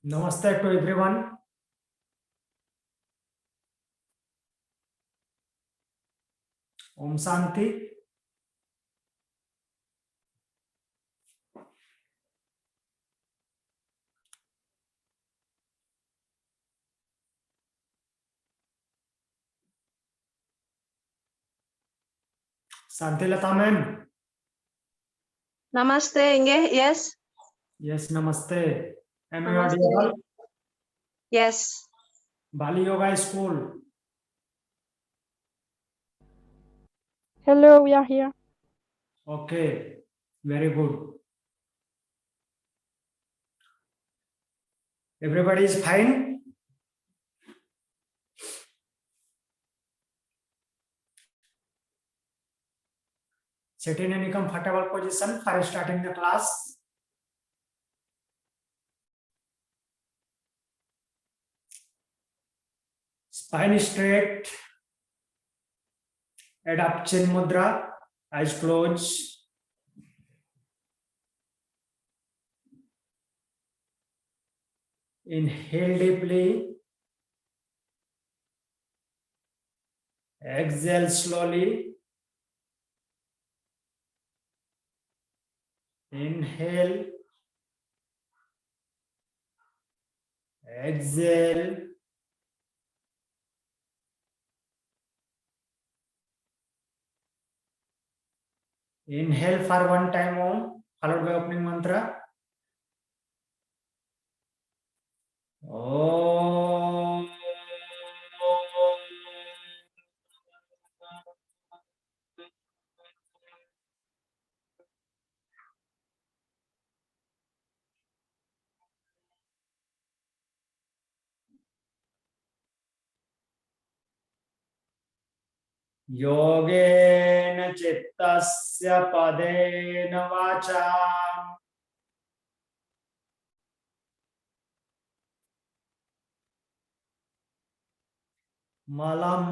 Namaste to everyone. Om Shanti. Shanti Lata ma'am. Namaste, Inge. Yes. Yes, namaste. Am I Namaste. audible? Yes. Bali Yoga School. Hello, we are here. Okay, very good. Everybody is fine? Sit in any comfortable position for starting the class. Spine straight. Adopt chin mudra. Eyes closed. Inhale deeply. Exhale slowly. Inhale. Exhale. Inhale for one time Om, followed by opening mantra. Om. योगेन चित्तस्य पदेन वाचा मलं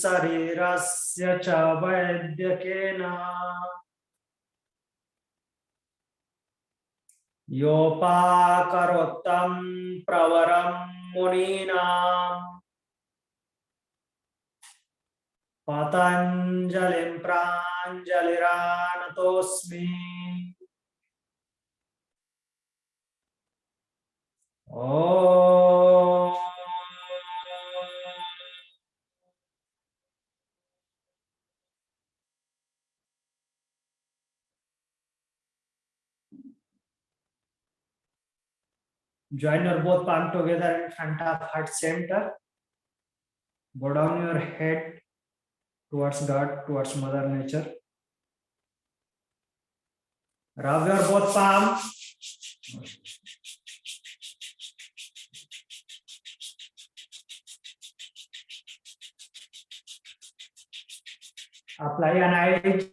शरीरस्य च वैद्यकेन योपाकरोत्तं प्रवरं मुनीनां पतञ्जलिं प्राञ्जलिरानतोऽस्मि। Om. Join your both palm together in front of heart center. Bow down your head towards God, towards Mother Nature. Rub your both palms. Apply an eye.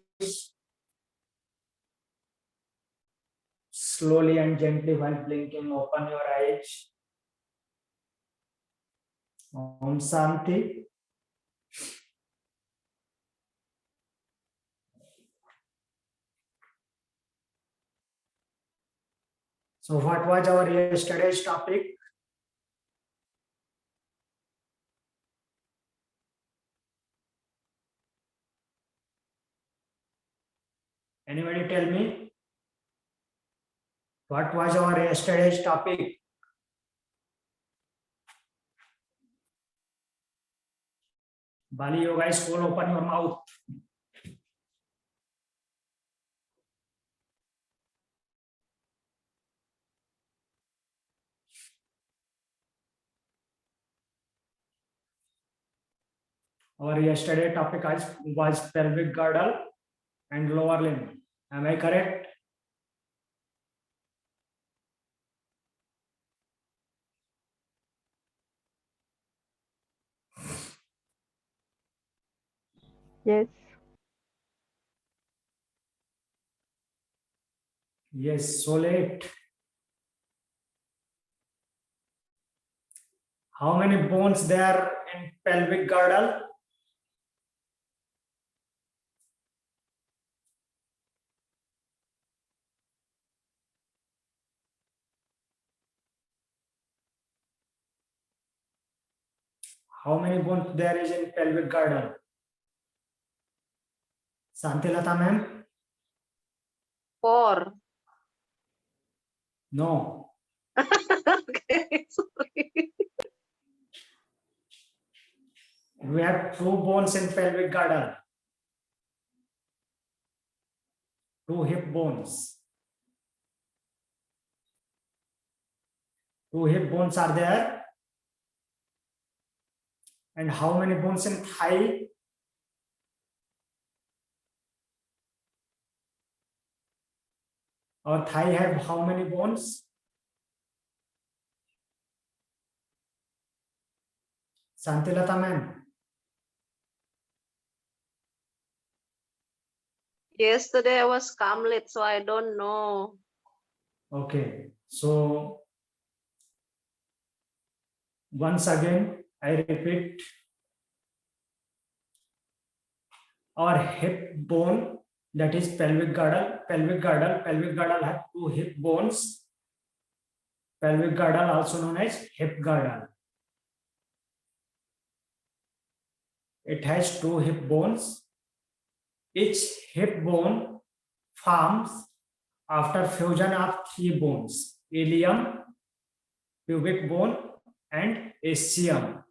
Slowly and gently while blinking, open your eyes. Om Shanti. So what was our yesterday's topic? Anybody tell me? What was our yesterday's topic? Bali Yoga School, open your mouth. Our yesterday topic was pelvic girdle and lower limb. Am I correct? Yes. Yes, so late. How many bones there in pelvic girdle? How many bones there is in pelvic girdle? Santilata ma'am? 4. No. Okay, sorry. We have 2 bones in pelvic girdle. 2 hip bones. 2 hip bones are there. And how many bones in thigh? Our thigh have how many bones? Santilata ma'am? Yesterday I was camlet, so I don't know. Okay. So once again, I repeat. Our hip bone, that is pelvic girdle. Pelvic girdle have 2 hip bones. Pelvic girdle also known as hip girdle. It has 2 hip bones. Each hip bone forms after fusion of 3 bones: ilium, pubic bone, and ischium.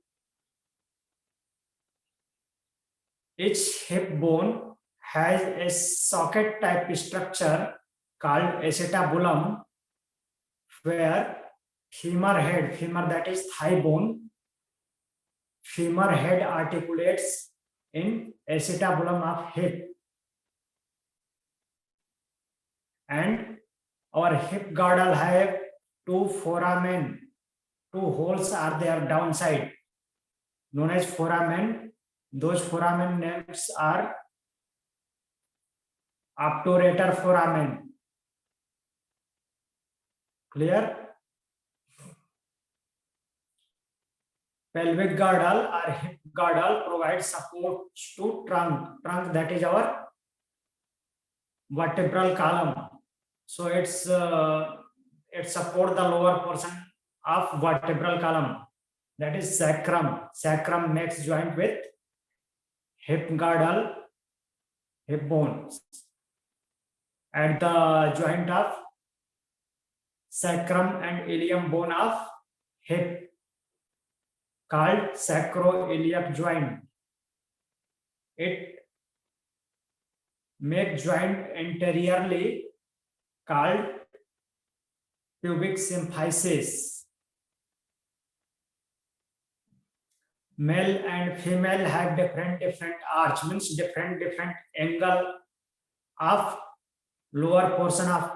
Each hip bone has a socket type structure called acetabulum, where femur that is thigh bone, femur head articulates in acetabulum of hip. And our hip girdle have 2 foramen. 2 holes are there downside, known as foramen. Those foramen names are obturator foramen. Clear? Pelvic girdle or hip girdle provides support to trunk. Trunk, that is our vertebral column. So it support the lower portion of vertebral column, that is sacrum. Sacrum makes joint with hip girdle, hip bones. At the joint of sacrum and ilium bone of hip, called sacroiliac joint. It makes joint anteriorly, called pubic symphysis. Male and female have different arch, means different angle of lower portion of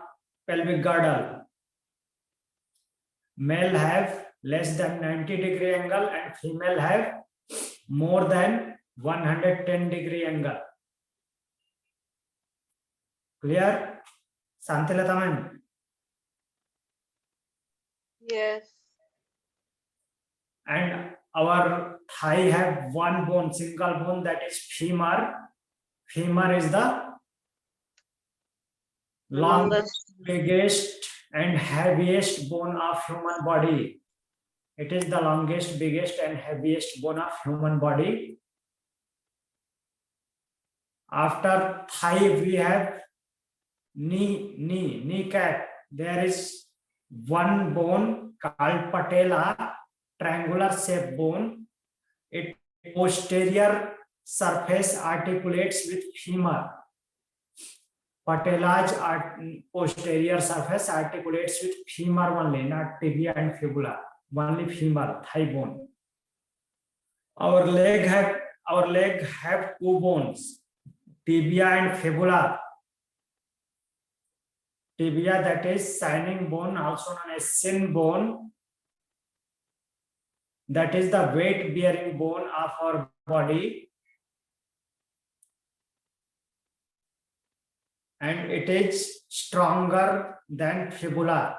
pelvic girdle. Male have less than 90-degree angle and female have more than 110-degree angle. Clear? Santilata ma'am? Yes. And our thigh have 1 bone, single bone, that is femur. Femur is the longest, biggest and heaviest bone of human body. It is the longest, biggest and heaviest bone of human body. After thigh we have kneecap. There is 1 bone called patella, triangular shape bone. Its posterior surface articulates with femur. Patella's posterior surface articulates with femur only, not tibia and fibula. Only femur, thigh bone. Our leg have 2 bones, tibia and fibula. Tibia, that is shining bone, also known as shin bone. That is the weight bearing bone of our body. And it is stronger than fibula.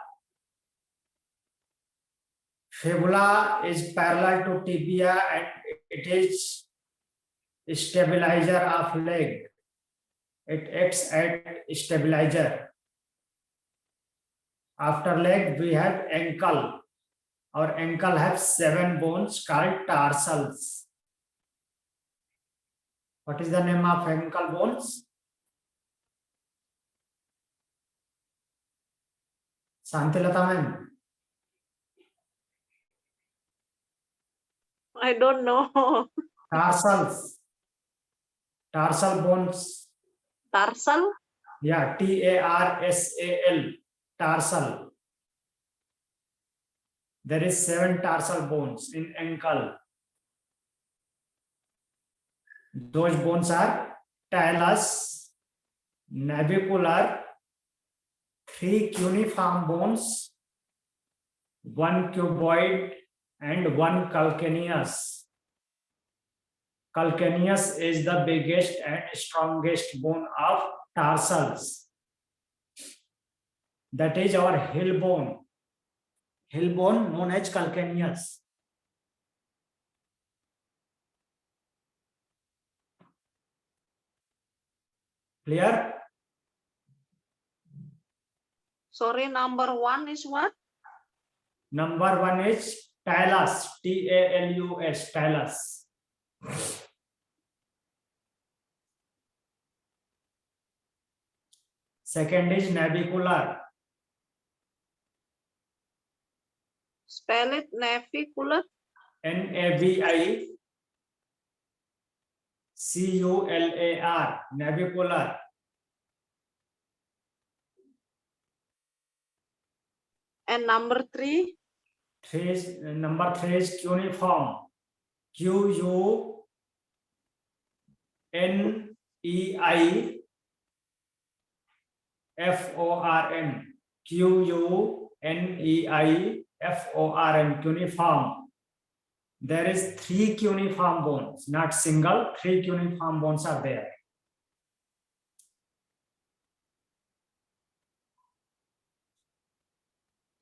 Fibula is parallel to tibia and it is stabilizer of leg. It acts as stabilizer. After leg we have ankle. Our ankle has 7 bones called tarsals. What is the name of ankle bones? Santilata ma'am. I don't know. Tarsals. Tarsal bones. Tarsal? Yeah, T-A-R-S-A-L. Tarsal. There is 7 tarsal bones in ankle. Those bones are talus, navicular, 3 cuneiform bones, 1 cuboid, and 1 calcaneus. Calcaneus is the biggest and strongest bone of tarsals. That is our heel bone. Heel bone known as calcaneus. Clear? Sorry, number 1 is what? Number 1 is talus, T-A-L-U-S, talus. Second is navicular. Spell it, navicular. N-A-V-I-C-U-L-A-R, navicular. And number 3? Number 3 is cuneiform. Q-U-N-E-I-F-O-R-M. Q-U-N-E-I-F-O-R-M, cuneiform. There is 3 cuneiform bones, not single, 3 cuneiform bones are there.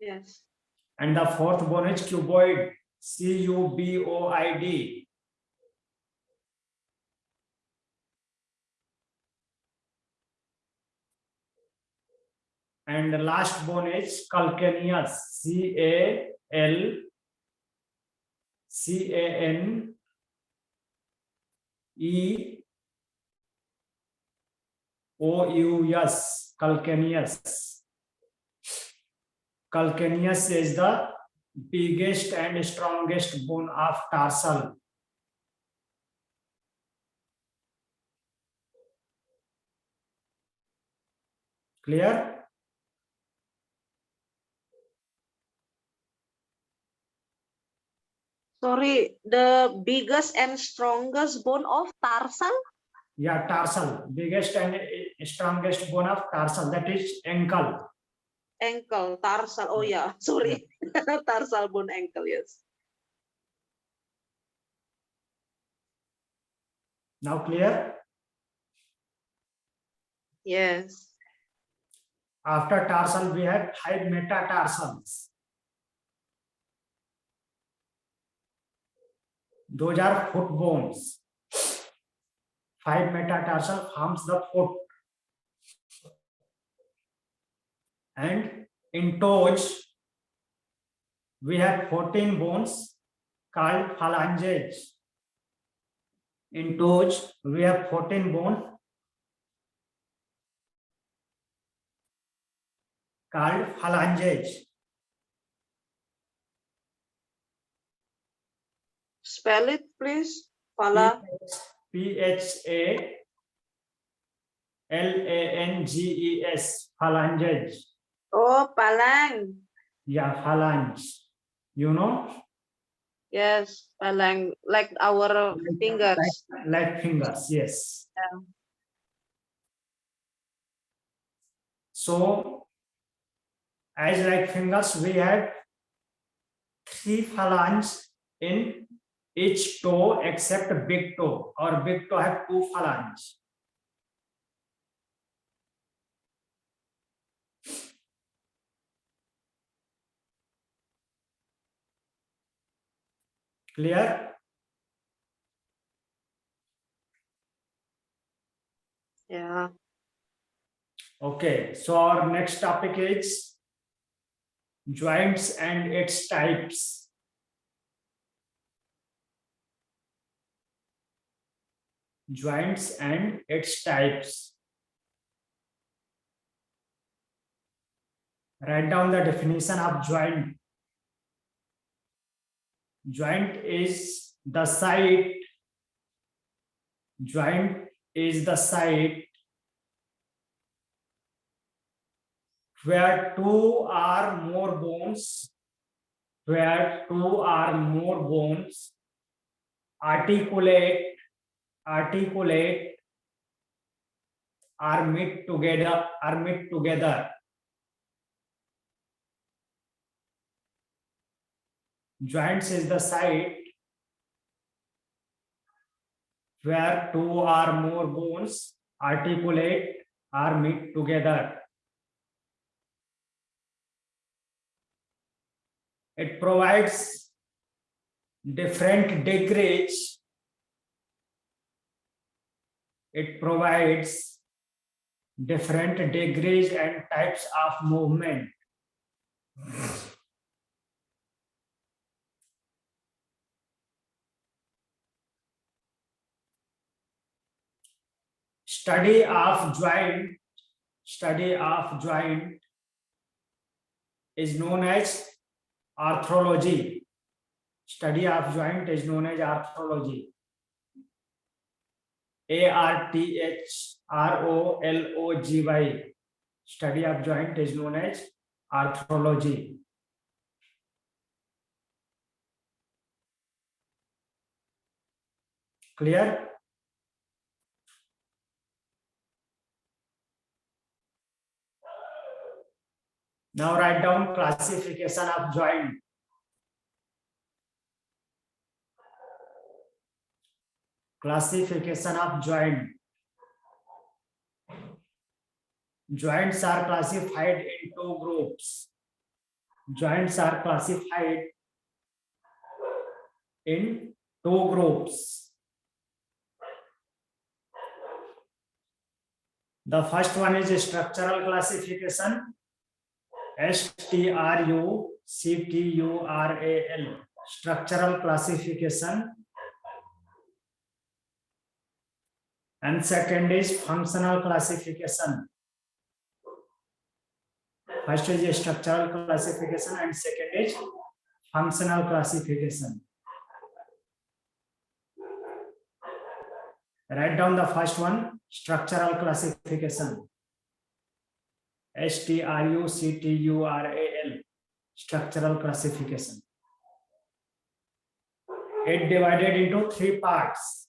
Yes. And the 4th bone is cuboid, C-U-B-O-I-D. And the last bone is calcaneus, C-A-L-C-A-N-E-O-U-S, calcaneus. Calcaneus is the biggest and strongest bone of tarsal. Clear? Sorry, the biggest and strongest bone of tarsal? Yeah, tarsal, biggest and strongest bone of tarsal, that is ankle. Ankle, tarsal. Oh yeah, sorry. Yeah. Tarsal bone ankle, yes. Now clear? Yes. After tarsal, we have 5 metatarsals. Those are foot bones. 5 metatarsal forms the foot. And in toes, we have 14 bones called phalanges. In toes, we have 14 bones called phalanges. Spell it, please. Phala. P-H-A-L-A-N-G-E-S, phalanges. Oh, palang. Yeah, phalange. You know? Yes, palang. Like our fingers. Like fingers, yes. Yeah. So, as like fingers, we have 3 phalanges in each toe except big toe. Our big toe have 2 phalanges. Clear? Yeah. Okay, so our next topic is joints and its types. Joints and its types. Write down the definition of joint. Joint is the site. Joint is the site where two or more bones, articulate or meet together. Joints is the site where two or more bones articulate or meet together. It provides different degrees. It provides different degrees and types of movement. Study of joint is known as arthrology. Study of joint is known as arthrology. ARTHROLOGY. Study of joint is known as arthrology. Clear? Now write down classification of joint. Classification of joint. Joints are classified in two groups. Joints are classified in two groups. The first one is structural classification. STRUCTURAL. Structural classification. And second is functional classification. First is structural classification and second is functional classification. Write down the first one, structural classification. STRUCTURAL. Structural classification. It divided into three parts.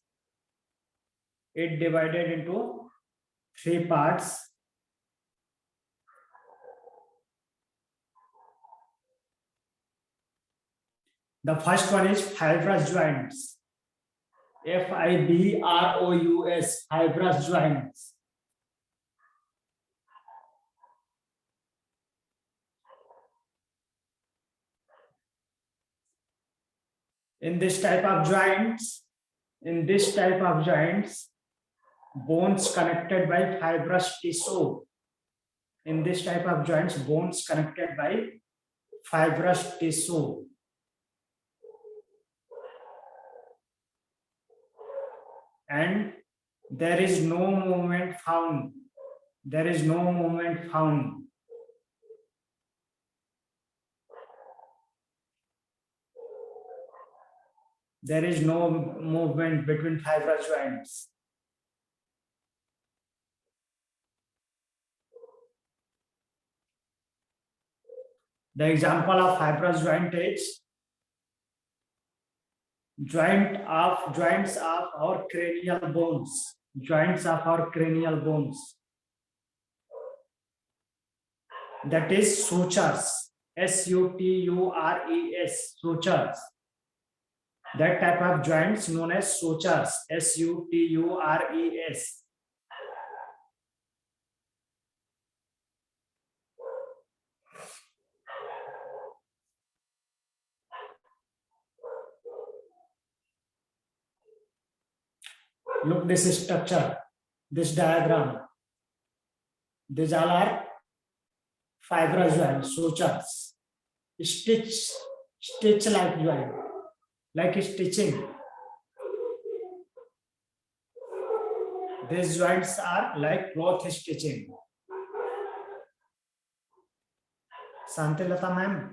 The first one is fibrous joints. FIBROUS, fibrous joints. In this type of joints, bones connected by fibrous tissue. In this type of joints, bones connected by fibrous tissue. And there is no movement found. There is no movement found. There is no movement between fibrous joints. The example of fibrous joint is joints of our cranial bones. Joints of our cranial bones. That is sutures. SUTURES. Sutures. That type of joints known as sutures. SUTURES. Look, this structure, this diagram. These all are fibrous joints, sutures. stitch like joint, like stitching. These joints are like cloth stitching. Santilata ma'am,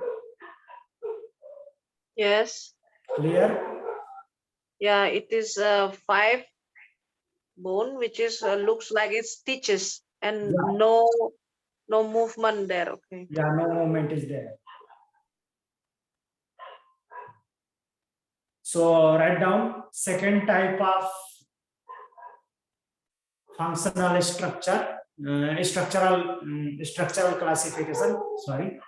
Yes. clear? Yeah, it is 5 bone, which is looks like it stitches and Yeah. no movement there. Okay. Yeah, no movement is there. So write down second type of functional structure, structural classification. Sorry.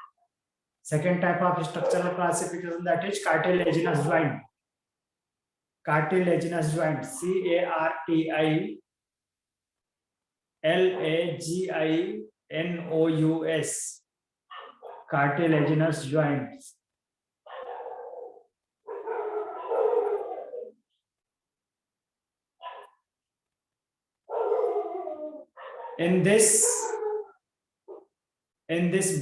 Second type of structural classification, that is cartilaginous joint. Cartilaginous joint. CARTILAGINOUS. Cartilaginous joints. In this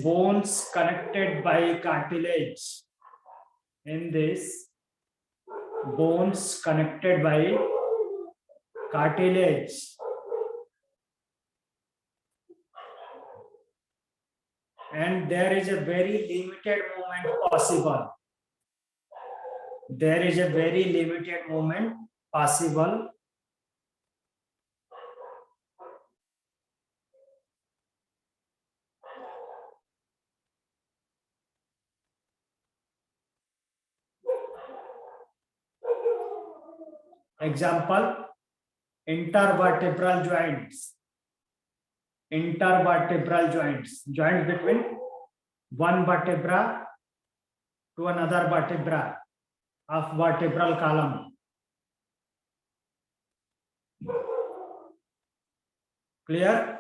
bones connected by cartilage. In this bones connected by cartilage. And there is a very limited movement possible. There is a very limited movement possible. Example, intervertebral joints. Intervertebral joints. Joint between one vertebra to another vertebra of vertebral column. Clear?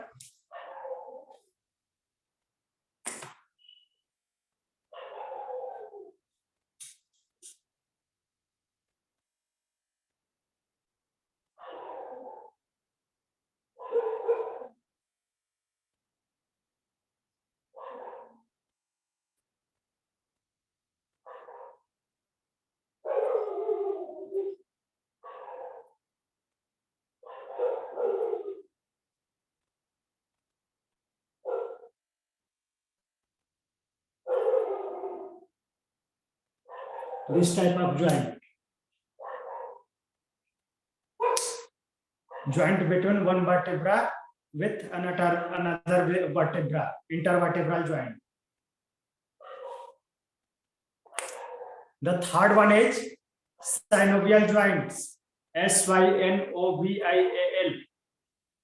This type of joint. Joint between one vertebra with another vertebra, intervertebral joint. The third one is synovial joints. SYNOVIAL.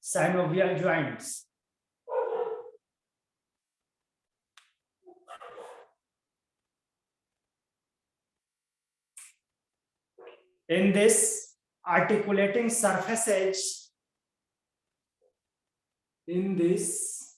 Synovial joints. In this articulating surfaces, in this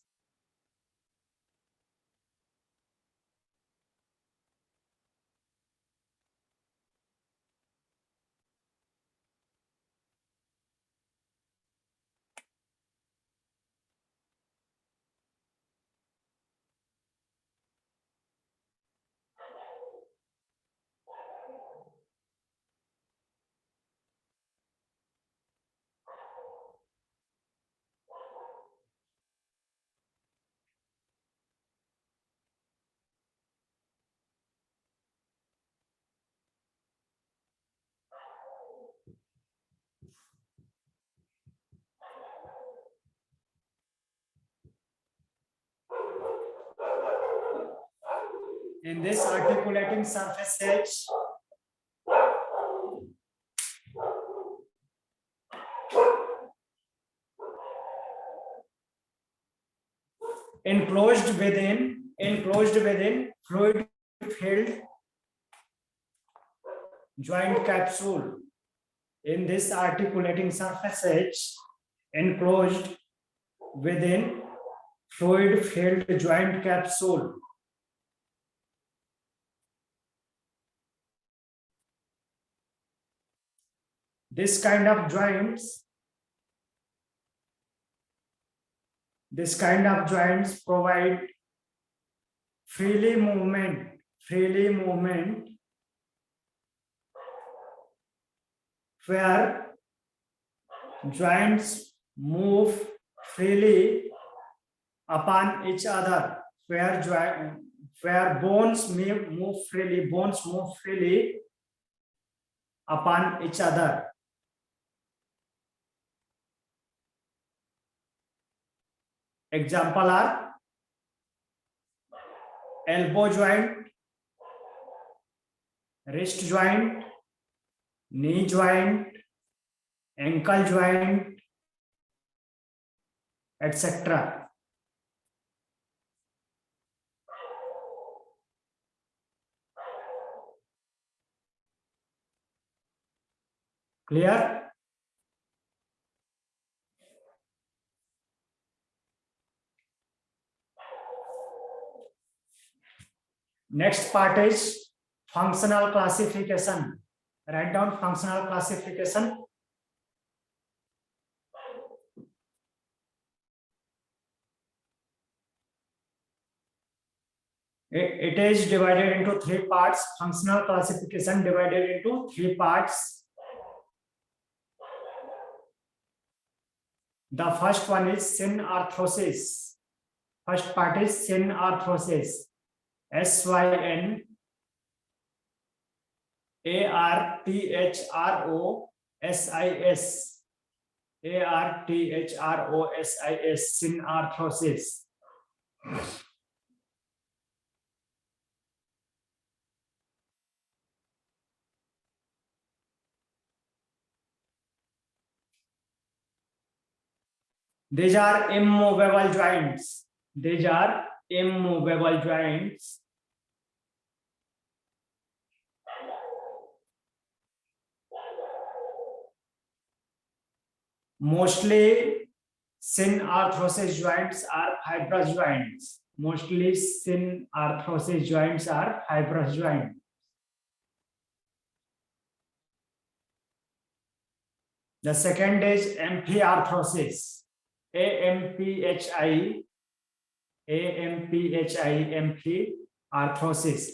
articulating surfaces, enclosed within fluid filled joint capsule. In this articulating surfaces, enclosed within fluid filled joint capsule. This kind of joints provide freely movement freely movement where joints move freely upon each other, where bones move freely upon each other. Example are elbow joint, wrist joint, knee joint, ankle joint, etc. Clear? Next part is functional classification. Write down functional classification. It is divided into 3 parts. Functional classification divided into 3 parts. The first one is synarthrosis. First part is synarthrosis. SYN ARTHROSIS. ARTHROSIS, synarthrosis. These are immovable joints. These are immovable joints. Mostly synarthrosis joints are fibrous joints. Mostly synarthrosis joints are fibrous joints. The second is amphiarthrosis. AMPHI, amphiarthrosis.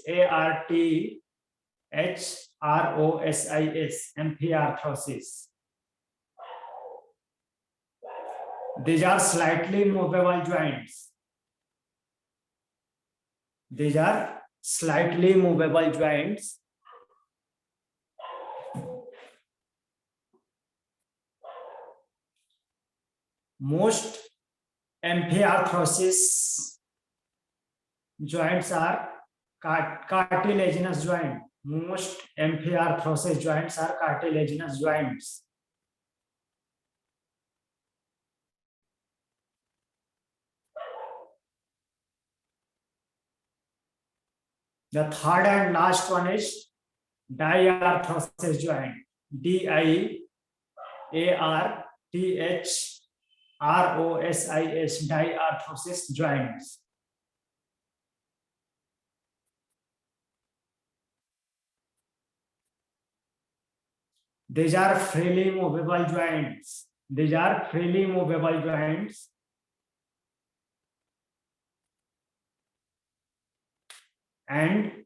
ARTHROSIS, amphiarthrosis. These are slightly movable joints. These are slightly movable joints. Most amphiarthrosis joints are cartilaginous joints. Most amphiarthrosis joints are cartilaginous joints. The third and last one is diarthrosis joint. DIARTHROSIS, diarthrosis joints. These are freely movable joints. These are freely movable joints. And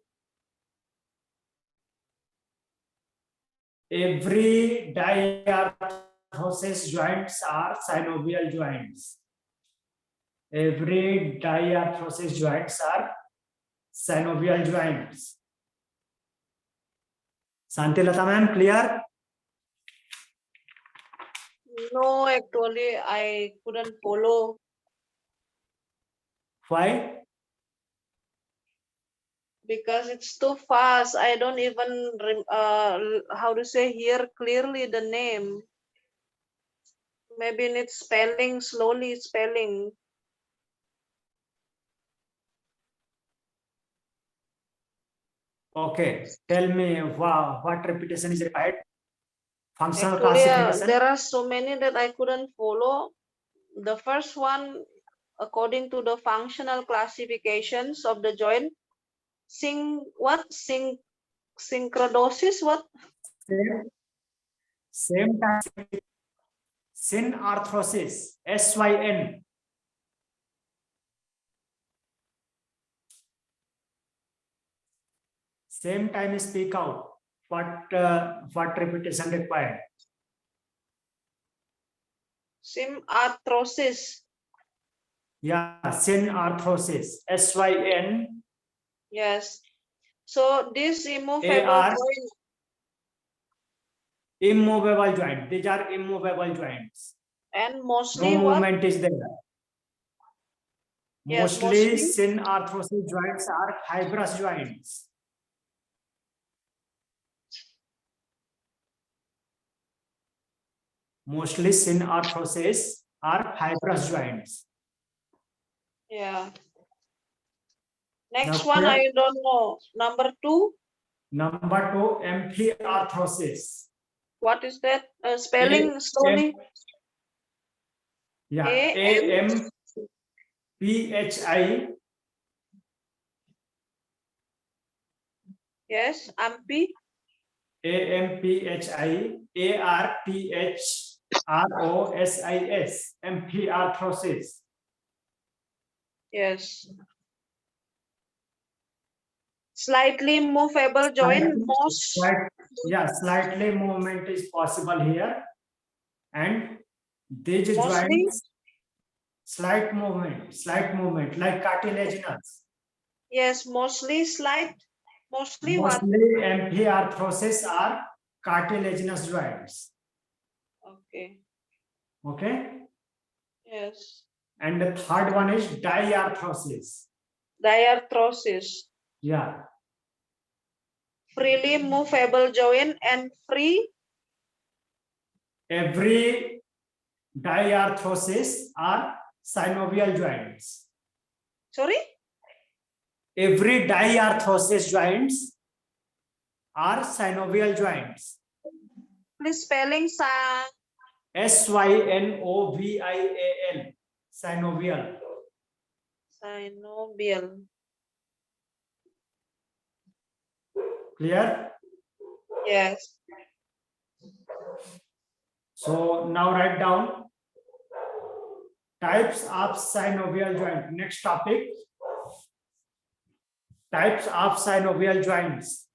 every diarthrosis joints are synovial joints. Every diarthrosis joints are synovial joints. Santilata ma'am, clear? No, actually, I couldn't follow. Why? Because it's too fast. I don't even how to say hear clearly the name. Maybe need spelling, slowly spelling. Okay, tell me what repetition is required. Functional Actually, classification. there are so many that I couldn't follow. The first one, according to the functional classifications of the joint, synchrodosis, what? Same time. Synarthrosis, SYN. Same time speak out. What repetition required? Synarthrosis. Yeah, synarthrosis. SYN. Yes. So this immovable AR. joint. Immovable joint. These are immovable joints. And mostly No what? movement is there. Yes, Mostly mostly. synarthrosis joints are fibrous joints. Mostly synarthrosis are fibrous joints. Yeah. Next Now, one, clear? I don't know. Number 2. Number 2, amphiarthrosis. What is that? Spelling slowly. Yeah, A-M. AMPHI. Yes, AMPI. AMPHI ARTHROSIS. Amphiarthrosis. Yes. Slightly movable joint. Slightly movement is possible here, and these Mostly. joints slight movement like cartilaginous. Yes, mostly slight. Mostly what? Mostly amphiarthrosis are cartilaginous joints. Okay. Okay. Yes. And the third one is diarthrosis. Diarthrosis. Yeah. Freely movable joint and free. Every diarthrosis are synovial joints. Sorry? Every diarthrosis joints are synovial joints. Please spelling SYNOVIAL. Synovial. synovial. Clear? Yes. So now write down types of synovial joint. Next topic. Types of synovial joints.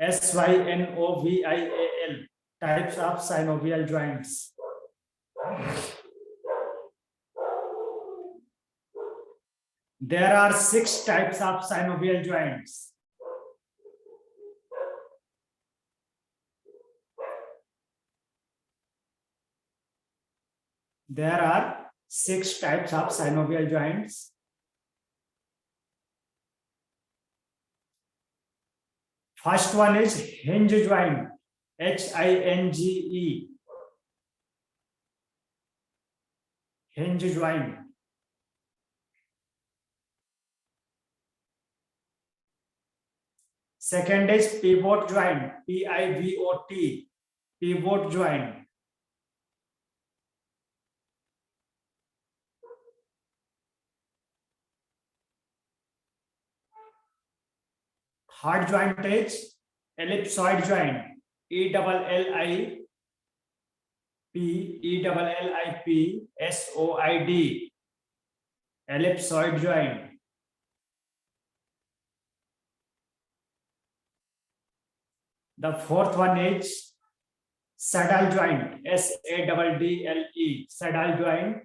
SYNOVIAL. Types of synovial joints. There are 6 types of synovial joints. There are 6 types of synovial joints. First one is hinge joint, HINGE. Hinge joint. Second is pivot joint, PIVOT, pivot joint. Third joint is ellipsoid joint, ELLIPSOID, ellipsoid joint. The fourth one is saddle joint, SADDLE, saddle joint.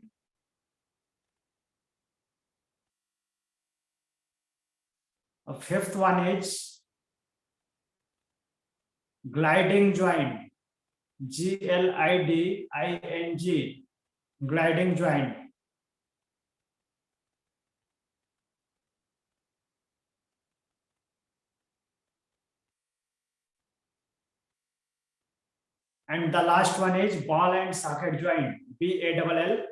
The fifth one is gliding joint, GLIDING, gliding joint. And the last one is ball and socket joint, BALL,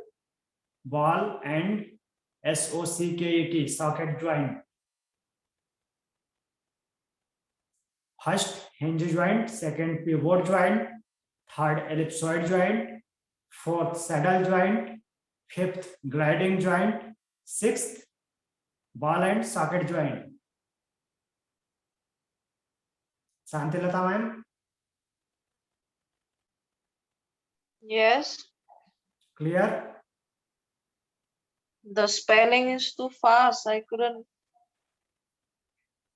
ball and SOCKET, socket joint. First hinge joint, second pivot joint, third ellipsoid joint, fourth saddle joint, fifth gliding joint, sixth ball and socket joint. Santilata ma'am? Yes. Clear? The spelling is too fast. I couldn't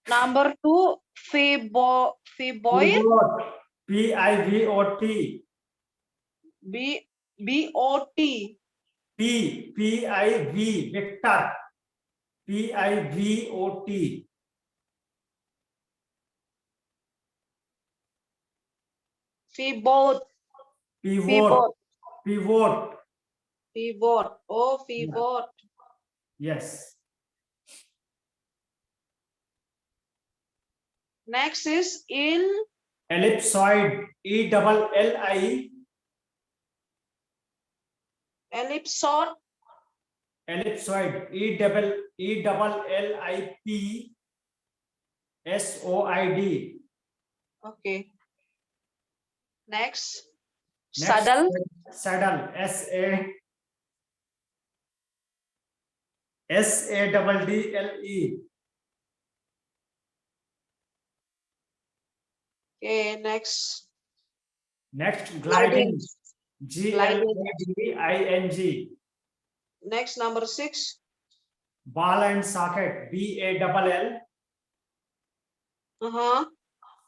Number 2, fiboid. Pivot. Pivot. B-O-T. P-I-V. Victor. Pivot. Fibot. Pivot. Pivot. Pivot. Oh, Yeah. pivot. Yes. Next is Ellipsoid. E-double-L-I. ellipsoid. Ellipsoid. E-double-L-I-P-S-O-I-D. Okay. Next. Next, Saddle. saddle. S-A-double-D-L-E. Okay, next. Next, Gliding. gliding. G-L-A-D-I-N-G. Next, number 6. Ball and socket. B-A-double-L Uh-huh.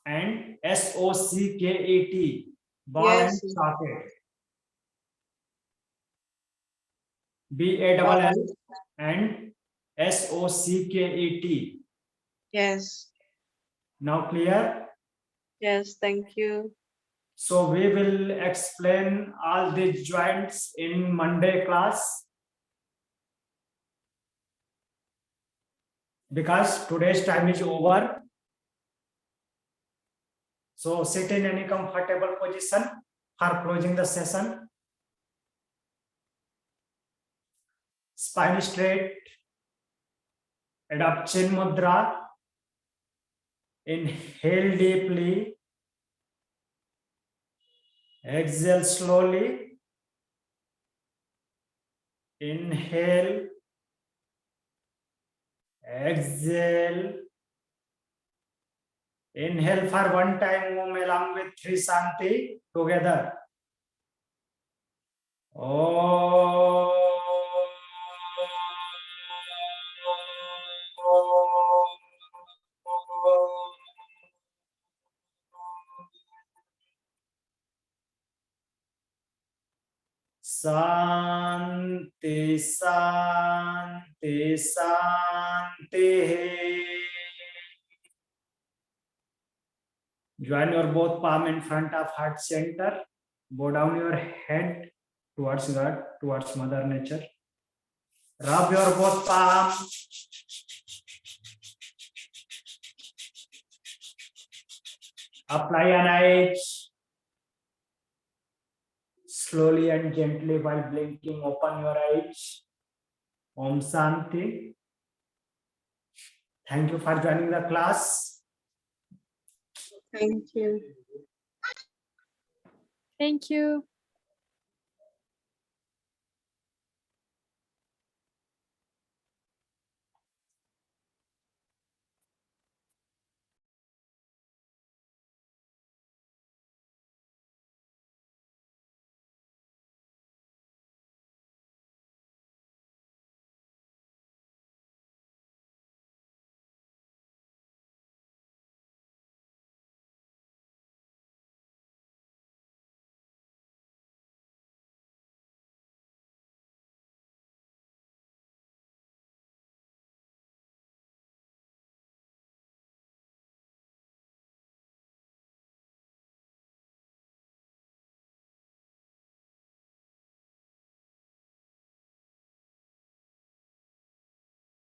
and S-O-C-K-E-T. Ball Yes. and socket. B-A-double-L and S-O-C-K-E-T. Yes. Now clear? Yes, thank you. So we will explain all these joints in Monday class. Because today's time is over. So sit in any comfortable position for closing the session. Spine straight. Adopt chin mudra. Inhale deeply. Exhale slowly. Inhale. Exhale. Inhale for one time Om along with 3 Shanti together. Om. Shanti, Shanti, Shanti. Join your both palm in front of heart center. Bow down your head towards God, towards Mother Nature. Rub your both palms. Apply an edge. Slowly and gently while blinking, open your eyes. Om Shanti. Thank you for joining the class. Thank you. Thank you.